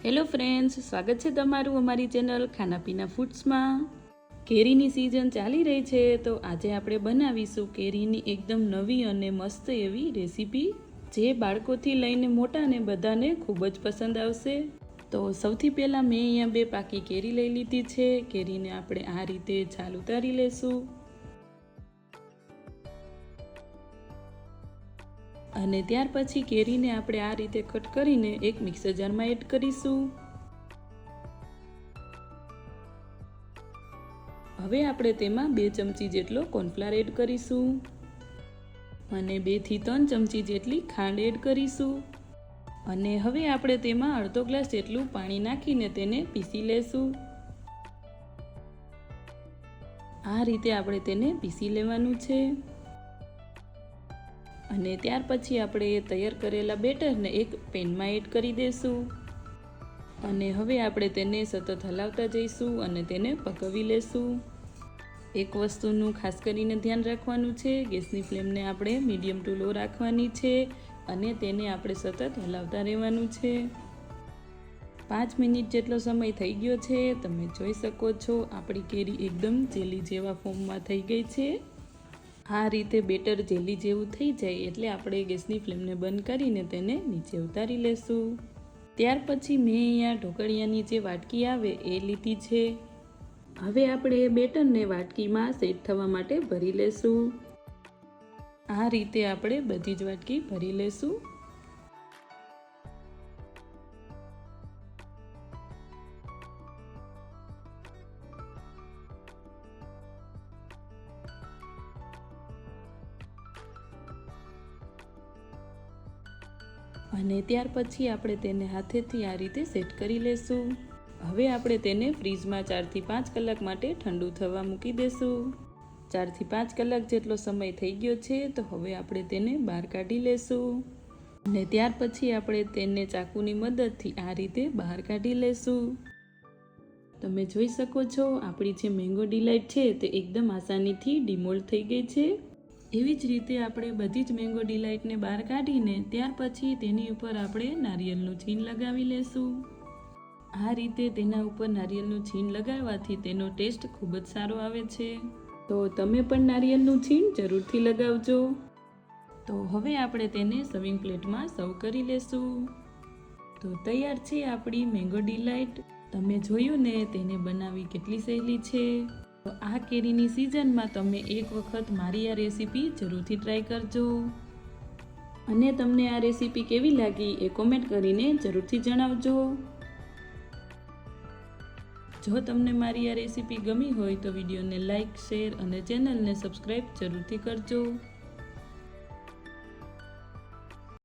Hello friends, સ્વાગત છે તમારું અમારી ચેનલ ખાના પીના ફૂડ્સમાં। કેરીની સિઝન ચાલી રહી છે તો આજે આપણે બનાવીશું કેરીની એકદમ નવી અને મસ્ત એવી રેસીપી, જે બાળકોથી લઈને મોટાને બધાને ખૂબ જ પસંદ આવશે। તો સૌથી પહેલાં મેં અહીંયા 2 પાકી કેરી લઈ લીધી છે। કેરીને આપણે આ રીતે છાલ ઉતારી લેશું અને ત્યાર પછી કેરીને આપણે આ રીતે કટ કરીને એક મિક્સર જારમાં એડ કરીશું। હવે આપણે તેમાં 2 ચમચી જેટલો કોર્નફ્લાવર એડ કરીશું અને 2 થી 3 ચમચી જેટલી ખાંડ એડ કરીશું અને હવે આપણે તેમાં અડધો ગ્લાસ જેટલું પાણી નાખીને તેને પીસી લેશું। આ રીતે આપણે તેને પીસી લેવાનું છે અને ત્યાર પછી આપણે તૈયાર કરેલા બેટરને એક પેનમાં એડ કરી દેશું અને હવે આપણે તેને સતત હલાવતા જઈશું અને તેને પકવી લેશું। એક વસ્તુનું ખાસ કરીને ધ્યાન રાખવાનું છે, ગેસની ફ્લેમને આપણે મીડિયમ ટુ લો રાખવાની છે અને તેને આપણે સતત હલાવતા રહેવાનું છે। 5 મિનિટ જેટલો સમય થઈ ગયો છે। તમે જોઈ શકો છો આપણી કેરી એકદમ જેલી જેવા ફોર્મમાં થઈ ગઈ છે। આ રીતે બેટર જેલી જેવું થઈ જાય એટલે આપણે ગેસની ફ્લેમને બંધ કરીને તેને નીચે ઉતારી લેશું। ત્યાર પછી મેં અહીંયા ઢોકળિયાની જે વાટકી આવે એ લીધી છે। હવે આપણે એ બેટરને વાટકીમાં સેટ થવા માટે ભરી લેશું। આ રીતે આપણે બધી જ વાટકી ભરી લેશું। અને ત્યાર પછી આપણે તેને હાથેથી આ રીતે સેટ કરી લેશું। હવે આપણે તેને ફ્રીજમાં 4 થી 5 કલાક માટે ઠંડુ થવા મૂકી દેશું। 4 થી 5 કલાક જેટલો સમય થઈ ગયો છે તો હવે આપણે તેને બહાર કાઢી લેશું અને ત્યાર પછી આપણે તેને ચાકુની મદદથી આ રીતે બહાર કાઢી લેશું। તમે જોઈ શકો છો આપણી જે મેંગો ડિલાઇટ છે તે એકદમ આસાનીથી ડિમોલ્ડ થઈ ગઈ છે। એવી જ રીતે આપણે બધી જ મેંગો ડિલાઇટને બહાર કાઢીને ત્યાર પછી તેની ઉપર આપણે નારિયેળનું છીણ લગાવી લેશું। આ રીતે તેના ઉપર નારિયેળનું છીણ લગાવવાથી તેનો ટેસ્ટ ખૂબ જ સારો આવે છે, તો તમે પણ નારિયેળનું છીણ જરૂરથી લગાવજો। તો હવે આપણે તેને સર્વિંગ પ્લેટમાં સર્વ કરી લેશું। તો તૈયાર છે આપણી મેંગો ડિલાઇટ। તમે જોયું ને તેને બનાવવી કેટલી સહેલી છે। તો આ કેરીની સિઝનમાં તમે એક વખત મારી આ રેસીપી જરૂરથી ટ્રાય કરજો અને તમને આ રેસીપી કેવી લાગી એ કોમેન્ટ કરીને જરૂરથી જણાવજો। જો તમને મારી આ રેસીપી ગમી હોય તો વિડીયોને લાઇક, શેર અને ચેનલને સબસ્ક્રાઈબ જરૂરથી કરજો।